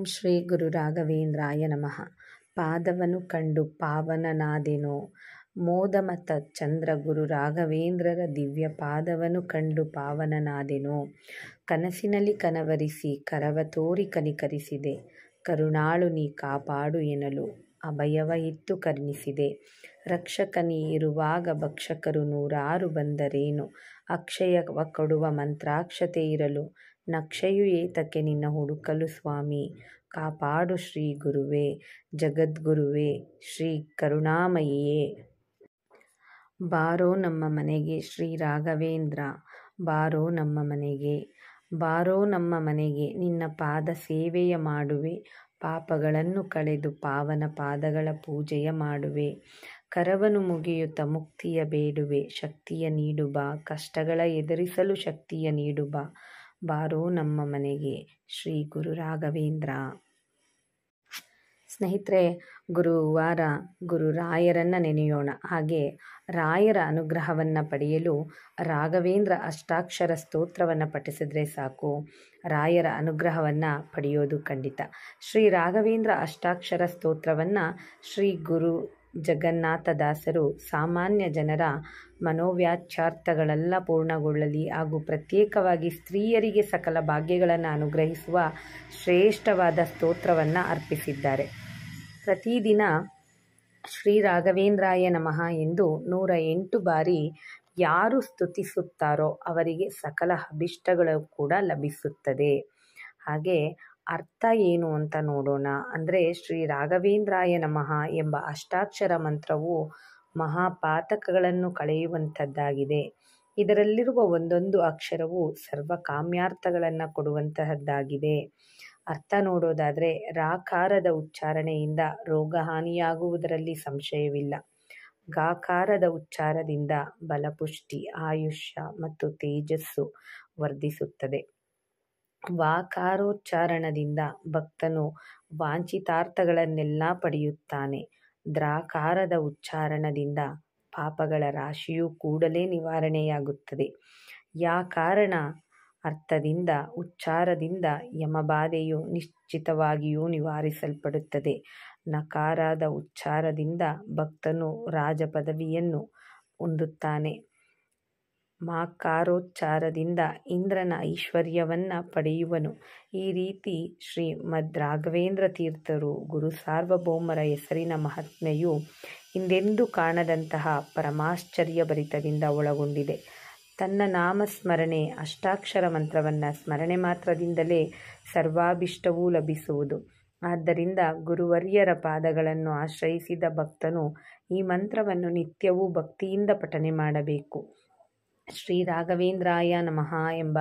ಶ್ರೀ ಗುರು ರಾಘವೇಂದ್ರಾಯ ನಮಃ. ಪಾದವನು ಕಂಡು ಪಾವನನಾದೆನೋ ಮೋದಮತ ಚಂದ್ರ ಗುರು ರಾಘವೇಂದ್ರರ ದಿವ್ಯ ಪಾದವನು ಕಂಡು ಪಾವನನಾದೆನೋ. ಕನಸಿನಲ್ಲಿ ಕನವರಿಸಿ ಕರವ ತೋರಿ ಕನಿಕರಿಸಿದೆ, ಕರುಣಾಳು ನೀ ಕಾಪಾಡು ಎನ್ನಲು ಅಭಯವ ಇತ್ತು ಕರುಣಿಸಿದೆ. ರಕ್ಷಕನೀ ಇರುವಾಗ ಭಕ್ಷಕರು ನೂರಾರು ಬಂದರೇನು, ಅಕ್ಷಯವ ಕೊಡುವ ಮಂತ್ರಾಕ್ಷತೆ ಇರಲು ನಕ್ಷೆಯು ಏತಕ್ಕೆ ನಿನ್ನ ಹುಡುಕಲು ಸ್ವಾಮಿ. ಕಾಪಾಡು ಶ್ರೀ ಗುರುವೇ, ಜಗದ್ಗುರುವೇ, ಶ್ರೀ ಕರುಣಾಮಯಿಯೇ. ಬಾರೋ ನಮ್ಮ ಮನೆಗೆ ಶ್ರೀ ರಾಘವೇಂದ್ರ, ಬಾರೋ ನಮ್ಮ ಮನೆಗೆ, ಬಾರೋ ನಮ್ಮ ಮನೆಗೆ, ನಿನ್ನ ಪಾದ ಸೇವೆಯ ಮಾಡುವೆ, ಪಾಪಗಳನ್ನು ಕಳೆದು ಪಾವನ ಪಾದಗಳ ಪೂಜೆಯ ಮಾಡುವೆ. ಕರವನು ಮುಗಿಯುತ್ತ ಮುಕ್ತಿಯ ಬೇಡುವೆ, ಶಕ್ತಿಯ ನೀಡು ಬಾ, ಕಷ್ಟಗಳ ಎದುರಿಸಲು ಶಕ್ತಿಯ ನೀಡು ಬಾ. ಬಾರೋ ನಮ್ಮ ಮನೆಗೆ ಶ್ರೀ ಗುರು ರಾಘವೇಂದ್ರ. ಸ್ನೇಹಿತರೆ, ಗುರುವಾರ ಗುರು ರಾಯರನ್ನು ನೆನೆಯೋಣ. ಹಾಗೆ ರಾಯರ ಅನುಗ್ರಹವನ್ನು ಪಡೆಯಲು ರಾಘವೇಂದ್ರ ಅಷ್ಟಾಕ್ಷರ ಸ್ತೋತ್ರವನ್ನು ಪಠಿಸಿದ್ರೆ ಸಾಕು, ರಾಯರ ಅನುಗ್ರಹವನ್ನು ಪಡೆಯೋದು ಖಂಡಿತ. ಶ್ರೀ ರಾಘವೇಂದ್ರ ಅಷ್ಟಾಕ್ಷರ ಸ್ತೋತ್ರವನ್ನು ಶ್ರೀ ಗುರು ಜಗನ್ನಾಥದಾಸರು ಸಾಮಾನ್ಯ ಜನರ ಮನೋವ್ಯಾಚ್ಯಾರ್ಥಗಳೆಲ್ಲ ಪೂರ್ಣಗೊಳ್ಳಲಿ ಹಾಗೂ ಪ್ರತ್ಯೇಕವಾಗಿ ಸ್ತ್ರೀಯರಿಗೆ ಸಕಲ ಭಾಗ್ಯಗಳನ್ನು ಅನುಗ್ರಹಿಸುವ ಶ್ರೇಷ್ಠವಾದ ಸ್ತೋತ್ರವನ್ನು ಅರ್ಪಿಸಿದ್ದಾರೆ. ಪ್ರತಿದಿನ ಶ್ರೀ ರಾಘವೇಂದ್ರಾಯ ನಮಃ ಎಂದು 108 ಬಾರಿ ಯಾರು ಸ್ತುತಿಸುತ್ತಾರೋ ಅವರಿಗೆ ಸಕಲ ಅಭಿಷ್ಟಗಳು ಕೂಡ ಲಭಿಸುತ್ತದೆ. ಹಾಗೆ ಅರ್ಥ ಏನು ಅಂತ ನೋಡೋಣ. ಅಂದರೆ ಶ್ರೀ ರಾಘವೇಂದ್ರಾಯ ನಮಃ ಎಂಬ ಅಷ್ಟಾಕ್ಷರ ಮಂತ್ರವು ಮಹಾಪಾತಕಗಳನ್ನು ಕಳೆಯುವಂಥದ್ದಾಗಿದೆ. ಇದರಲ್ಲಿರುವ ಒಂದೊಂದು ಅಕ್ಷರವು ಸರ್ವಕಾಮ್ಯಾರ್ಥಗಳನ್ನು ಕೊಡುವಂತಹದ್ದಾಗಿದೆ. ಅರ್ಥ ನೋಡೋದಾದರೆ, ರಾಕಾರದ ಉಚ್ಚಾರಣೆಯಿಂದ ರೋಗಹಾನಿಯಾಗುವುದರಲ್ಲಿ ಸಂಶಯವಿಲ್ಲ. ಗಾಕಾರದ ಉಚ್ಚಾರದಿಂದ ಬಲಪುಷ್ಟಿ, ಆಯುಷ್ಯ ಮತ್ತು ತೇಜಸ್ಸು ವರ್ಧಿಸುತ್ತದೆ. ವಾಕಾರೋಚ್ಚಾರಣದಿಂದ ಭಕ್ತನು ವಾಂಛಿತಾರ್ಥಗಳನ್ನೆಲ್ಲ ಪಡೆಯುತ್ತಾನೆ. ದ್ರಾಕಾರದ ಉಚ್ಚಾರಣದಿಂದ ಪಾಪಗಳ ರಾಶಿಯೂ ಕೂಡಲೇ ನಿವಾರಣೆಯಾಗುತ್ತದೆ. ಯಾಕಾರಣ ಅರ್ಥದಿಂದ ಉಚ್ಚಾರದಿಂದ ಯಮಬಾಧೆಯು ನಿಶ್ಚಿತವಾಗಿಯೂ ನಿವಾರಿಸಲ್ಪಡುತ್ತದೆ. ನಕಾರದ ಉಚ್ಚಾರದಿಂದ ಭಕ್ತನು ರಾಜ ಪದವಿಯನ್ನು ಹೊಂದುತ್ತಾನೆ. ಮಾಕಾರೋಚ್ಚಾರದಿಂದ ಇಂದ್ರನ ಐಶ್ವರ್ಯವನ್ನು ಪಡೆಯುವನು. ಈ ರೀತಿ ಶ್ರೀಮದ್ ರಾಘವೇಂದ್ರ ತೀರ್ಥರು ಗುರು ಸಾರ್ವಭೌಮರ ಹೆಸರಿನ ಮಹಾತ್ಮೆಯು ಹಿಂದೆಂದೂ ಕಾಣದಂತಹ ಪರಮಾಶ್ಚರ್ಯಭರಿತದಿಂದ ಒಳಗೊಂಡಿದೆ. ತನ್ನ ನಾಮಸ್ಮರಣೆ ಅಷ್ಟಾಕ್ಷರ ಮಂತ್ರವನ್ನು ಸ್ಮರಣೆ ಮಾತ್ರದಿಂದಲೇ ಸರ್ವಾಭಿಷ್ಟವೂ ಲಭಿಸುವುದು. ಆದ್ದರಿಂದ ಗುರುವರ್ಯರ ಪಾದಗಳನ್ನು ಆಶ್ರಯಿಸಿದ ಭಕ್ತನು ಈ ಮಂತ್ರವನ್ನು ನಿತ್ಯವೂ ಭಕ್ತಿಯಿಂದ ಪಠನೆ ಮಾಡಬೇಕು. ಶ್ರೀ ರಾಘವೇಂದ್ರಾಯ ನಮಃ ಎಂಬ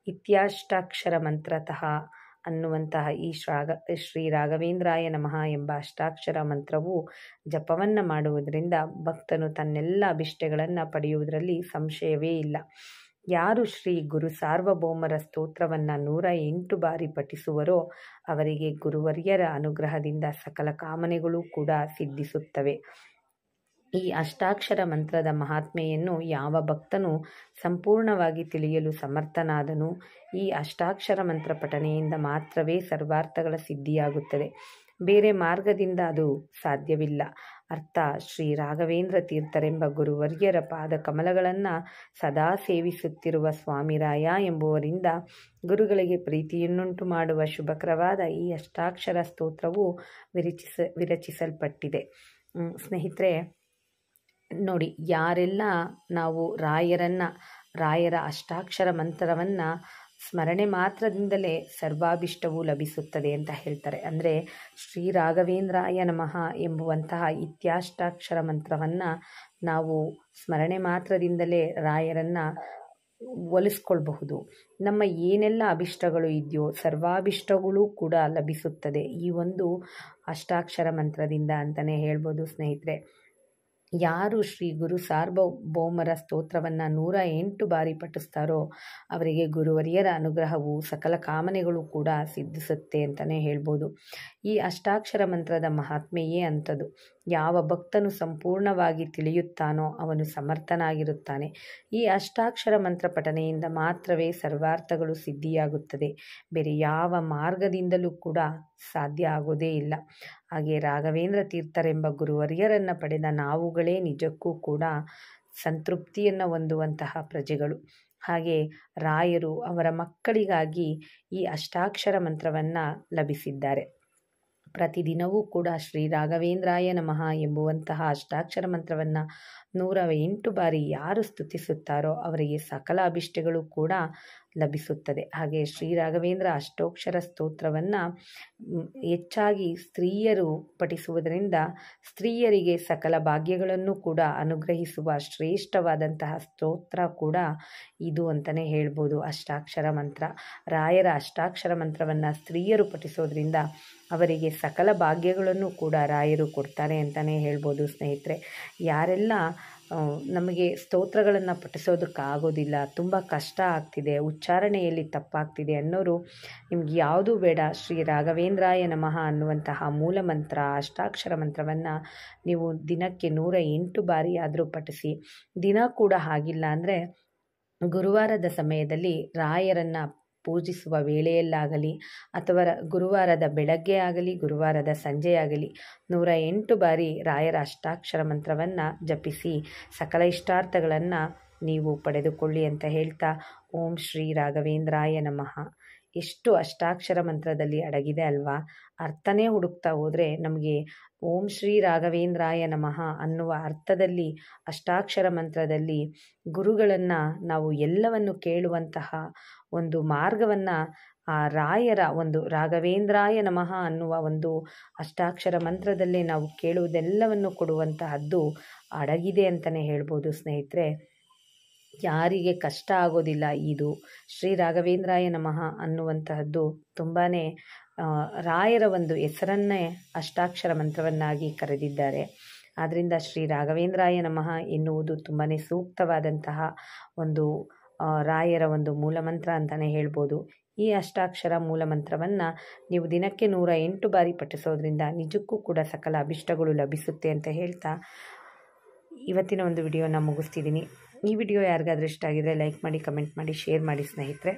ಇತ್ಯಾಷ್ಟಾಕ್ಷರ ಮಂತ್ರತಃ ಅನ್ನುವಂತಹ ಈ ಶ್ರೀ ರಾಘವೇಂದ್ರಾಯ ನಮಃ ಎಂಬ ಅಷ್ಟಾಕ್ಷರ ಮಂತ್ರವು ಜಪವನ್ನು ಮಾಡುವುದರಿಂದ ಭಕ್ತನು ತನ್ನೆಲ್ಲ ಅಭಿಷ್ಟಗಳನ್ನು ಪಡೆಯುವುದರಲ್ಲಿ ಸಂಶಯವೇ ಇಲ್ಲ. ಯಾರು ಶ್ರೀ ಗುರು ಸಾರ್ವಭೌಮರ ಸ್ತೋತ್ರವನ್ನು 108 ಬಾರಿ ಪಠಿಸುವರೋ ಅವರಿಗೆ ಗುರುವರ್ಯರ ಅನುಗ್ರಹದಿಂದ ಸಕಲ ಕಾಮನೆಗಳು ಕೂಡ ಸಿದ್ಧಿಸುತ್ತವೆ. ಈ ಅಷ್ಟಾಕ್ಷರ ಮಂತ್ರದ ಮಹಾತ್ಮೆಯನ್ನು ಯಾವ ಭಕ್ತನು ಸಂಪೂರ್ಣವಾಗಿ ತಿಳಿಯಲು ಸಮರ್ಥನಾದನು. ಈ ಅಷ್ಟಾಕ್ಷರ ಮಂತ್ರ ಪಠನೆಯಿಂದ ಮಾತ್ರವೇ ಸರ್ವಾರ್ಥಗಳ ಸಿದ್ಧಿಯಾಗುತ್ತದೆ. ಬೇರೆ ಮಾರ್ಗದಿಂದ ಅದು ಸಾಧ್ಯವಿಲ್ಲ. ಅರ್ಥ, ಶ್ರೀ ರಾಘವೇಂದ್ರ ತೀರ್ಥರೆಂಬ ಗುರುವರ್ಯರ ಪಾದ ಕಮಲಗಳನ್ನು ಸದಾ ಸೇವಿಸುತ್ತಿರುವ ಸ್ವಾಮಿರಾಯ ಎಂಬುವರಿಂದ ಗುರುಗಳಿಗೆ ಪ್ರೀತಿಯನ್ನುಂಟು ಮಾಡುವ ಶುಭಕರವಾದ ಈ ಅಷ್ಟಾಕ್ಷರ ಸ್ತೋತ್ರವು ವಿರಚಿಸಲ್ಪಟ್ಟಿದೆ. ಸ್ನೇಹಿತರೆ ನೋಡಿ, ಯಾರೆಲ್ಲ ನಾವು ರಾಯರ ಅಷ್ಟಾಕ್ಷರ ಮಂತ್ರವನ್ನು ಸ್ಮರಣೆ ಮಾತ್ರದಿಂದಲೇ ಸರ್ವಾಭಿಷ್ಟವೂ ಲಭಿಸುತ್ತದೆ ಅಂತ ಹೇಳ್ತಾರೆ. ಅಂದರೆ ಶ್ರೀ ರಾಘವೇಂದ್ರಾಯ ನಮಃ ಎಂಬುವಂತಹ ಇತ್ಯಾಷ್ಟಾಕ್ಷರ ಮಂತ್ರವನ್ನು ನಾವು ಸ್ಮರಣೆ ಮಾತ್ರದಿಂದಲೇ ರಾಯರನ್ನು ಒಲಿಸ್ಕೊಳ್ಬಹುದು. ನಮ್ಮ ಏನೆಲ್ಲ ಅಭಿಷ್ಟಗಳು ಇದೆಯೋ ಸರ್ವಾಭಿಷ್ಟಗಳು ಕೂಡ ಲಭಿಸುತ್ತದೆ ಈ ಒಂದು ಅಷ್ಟಾಕ್ಷರ ಮಂತ್ರದಿಂದ ಅಂತಲೇ ಹೇಳ್ಬೋದು. ಸ್ನೇಹಿತರೆ, ಯಾರು ಶ್ರೀ ಗುರು ಸಾರ್ವಭೌಮರ ಸ್ತೋತ್ರವನ್ನು 108 ಬಾರಿ ಪಠಿಸ್ತಾರೋ ಅವರಿಗೆ ಗುರುವರ್ಯರ ಅನುಗ್ರಹವು ಸಕಲ ಕಾಮನೆಗಳು ಕೂಡ ಸಿದ್ಧಿಸುತ್ತೆ ಅಂತಲೇ ಹೇಳ್ಬೋದು. ಈ ಅಷ್ಟಾಕ್ಷರ ಮಂತ್ರದ ಮಹಾತ್ಮೆಯೇ ಅಂಥದ್ದು. ಯಾವ ಭಕ್ತನು ಸಂಪೂರ್ಣವಾಗಿ ತಿಳಿಯುತ್ತಾನೋ ಅವನು ಸಮರ್ಥನಾಗಿರುತ್ತಾನೆ. ಈ ಅಷ್ಟಾಕ್ಷರ ಮಂತ್ರ ಪಠನೆಯಿಂದ ಮಾತ್ರವೇ ಸರ್ವಾರ್ಥಗಳು ಸಿದ್ಧಿಯಾಗುತ್ತದೆ. ಬೇರೆ ಯಾವ ಮಾರ್ಗದಿಂದಲೂ ಕೂಡ ಸಾಧ್ಯ ಆಗೋದೇ ಇಲ್ಲ. ಹಾಗೆ ರಾಘವೇಂದ್ರ ತೀರ್ಥರೆಂಬ ಗುರುವರ್ಯರನ್ನು ಪಡೆದ ನಾವುಗಳೇ ನಿಜಕ್ಕೂ ಕೂಡ ಸಂತೃಪ್ತಿಯನ್ನು ಹೊಂದುವಂತಹ ಪ್ರಜೆಗಳು. ಹಾಗೆ ರಾಯರು ಅವರ ಮಕ್ಕಳಿಗಾಗಿ ಈ ಅಷ್ಟಾಕ್ಷರ ಮಂತ್ರವನ್ನು ಲಭಿಸಿದ್ದಾರೆ. ಪ್ರತಿದಿನವೂ ಕೂಡ ಶ್ರೀ ರಾಘವೇಂದ್ರಾಯ ನಮಃ ಎಂಬುವಂತಹ ಅಷ್ಟಾಕ್ಷರ ಮಂತ್ರವನ್ನು 108 ಬಾರಿ ಯಾರು ಸ್ತುತಿಸುತ್ತಾರೋ ಅವರಿಗೆ ಸಕಲ ಅಭಿಷ್ಟಗಳು ಕೂಡ ಲಭಿಸುತ್ತದೆ. ಹಾಗೆ ಶ್ರೀ ರಾಘವೇಂದ್ರ ಅಷ್ಟೋಕ್ಷರ ಸ್ತೋತ್ರವನ್ನು ಹೆಚ್ಚಾಗಿ ಸ್ತ್ರೀಯರು ಪಠಿಸುವುದರಿಂದ ಸ್ತ್ರೀಯರಿಗೆ ಸಕಲ ಭಾಗ್ಯಗಳನ್ನು ಕೂಡ ಅನುಗ್ರಹಿಸುವ ಶ್ರೇಷ್ಠವಾದಂತಹ ಸ್ತೋತ್ರ ಕೂಡ ಇದು ಅಂತಲೇ ಹೇಳ್ಬೋದು. ಅಷ್ಟಾಕ್ಷರ ಮಂತ್ರ, ರಾಯರ ಅಷ್ಟಾಕ್ಷರ ಮಂತ್ರವನ್ನು ಸ್ತ್ರೀಯರು ಪಠಿಸೋದ್ರಿಂದ ಅವರಿಗೆ ಸಕಲ ಭಾಗ್ಯಗಳನ್ನು ಕೂಡ ರಾಯರು ಕೊಡ್ತಾರೆ ಅಂತಲೇ ಹೇಳ್ಬೋದು. ಸ್ನೇಹಿತರೆ, ಯಾರೆಲ್ಲ ನಮಗೆ ಸ್ತೋತ್ರಗಳನ್ನು ಪಠಿಸೋದಕ್ಕಾಗೋದಿಲ್ಲ, ತುಂಬ ಕಷ್ಟ ಆಗ್ತಿದೆ, ಉಚ್ಚಾರಣೆಯಲ್ಲಿ ತಪ್ಪಾಗ್ತಿದೆ ಅನ್ನೋರು ನಿಮ್ಗೆ ಯಾವುದೂ ಬೇಡ, ಶ್ರೀ ರಾಘವೇಂದ್ರಾಯ ನಮಃ ಅನ್ನುವಂತಹ ಮೂಲ ಮಂತ್ರ ಅಷ್ಟಾಕ್ಷರ ಮಂತ್ರವನ್ನು ನೀವು ದಿನಕ್ಕೆ 108 ಬಾರಿ ಆದರೂ ಪಠಿಸಿ. ದಿನ ಕೂಡ ಆಗಿಲ್ಲ ಅಂದರೆ ಗುರುವಾರದ ಸಮಯದಲ್ಲಿ ರಾಯರನ್ನು ಪೂಜಿಸುವ ವೇಳೆಯಲ್ಲಾಗಲಿ ಅಥವಾ ಗುರುವಾರದ ಬೆಳಗ್ಗೆ ಆಗಲಿ ಗುರುವಾರದ ಸಂಜೆಯಾಗಲಿ 108 ಬಾರಿ ರಾಯರ ಅಷ್ಟಾಕ್ಷರ ಮಂತ್ರವನ್ನು ಜಪಿಸಿ ಸಕಲ ಇಷ್ಟಾರ್ಥಗಳನ್ನು ನೀವು ಪಡೆದುಕೊಳ್ಳಿ ಅಂತ ಹೇಳ್ತಾ, ಓಂ ಶ್ರೀ ರಾಘವೇಂದ್ರಾಯ ನಮಃ. ಎಷ್ಟು ಅಷ್ಟಾಕ್ಷರ ಮಂತ್ರದಲ್ಲಿ ಅಡಗಿದೆ ಅಲ್ವಾ? ಅರ್ಥನೇ ಹುಡುಕ್ತಾ ಹೋದರೆ ನಮಗೆ ಓಂ ಶ್ರೀ ರಾಘವೇಂದ್ರಾಯ ನಮಃ ಅನ್ನುವ ಅರ್ಥದಲ್ಲಿ ಅಷ್ಟಾಕ್ಷರ ಮಂತ್ರದಲ್ಲಿ ಗುರುಗಳನ್ನು ನಾವು ಎಲ್ಲವನ್ನು ಕೇಳುವಂತಹ ಒಂದು ಮಾರ್ಗವನ್ನು ಆ ರಾಯರ ಒಂದು ರಾಘವೇಂದ್ರಾಯ ನಮಃ ಅನ್ನುವ ಒಂದು ಅಷ್ಟಾಕ್ಷರ ಮಂತ್ರದಲ್ಲೇ ನಾವು ಕೇಳುವುದೆಲ್ಲವನ್ನು ಕೊಡುವಂತಹದ್ದು ಅಡಗಿದೆ ಅಂತಲೇ ಹೇಳ್ಬೋದು. ಸ್ನೇಹಿತರೆ, ಯಾರಿಗೆ ಕಷ್ಟ ಆಗೋದಿಲ್ಲ, ಇದು ಶ್ರೀ ರಾಘವೇಂದ್ರಾಯ ನಮಃ ಅನ್ನುವಂತಹದ್ದು ತುಂಬಾ ರಾಯರ ಒಂದು ಹೆಸರನ್ನೇ ಅಷ್ಟಾಕ್ಷರ ಮಂತ್ರವನ್ನಾಗಿ ಕರೆದಿದ್ದಾರೆ. ಆದ್ದರಿಂದ ಶ್ರೀ ರಾಘವೇಂದ್ರಾಯ ನಮಃ ಎನ್ನುವುದು ತುಂಬಾ ಸೂಕ್ತವಾದಂತಹ ಒಂದು ರಾಯರ ಒಂದು ಮೂಲಮಂತ್ರ ಅಂತಲೇ ಹೇಳ್ಬೋದು. ಈ ಅಷ್ಟಾಕ್ಷರ ಮೂಲಮಂತ್ರವನ್ನು ನೀವು ದಿನಕ್ಕೆ 108 ಬಾರಿ ಪಠಿಸೋದ್ರಿಂದ ನಿಜಕ್ಕೂ ಕೂಡ ಸಕಲ ಅಭಿಷ್ಟಗಳು ಲಭಿಸುತ್ತೆ ಅಂತ ಹೇಳ್ತಾ ಇವತ್ತಿನ ಒಂದು ವಿಡಿಯೋನ ಮುಗಿಸ್ತಿದ್ದೀನಿ. ಈ ವಿಡಿಯೋ ಯಾರಿಗಾದ್ರೂ ಇಷ್ಟ ಆಗಿದ್ರೆ ಲೈಕ್ ಮಾಡಿ, ಕಮೆಂಟ್ ಮಾಡಿ, ಶೇರ್ ಮಾಡಿ ಸ್ನೇಹಿತರೆ.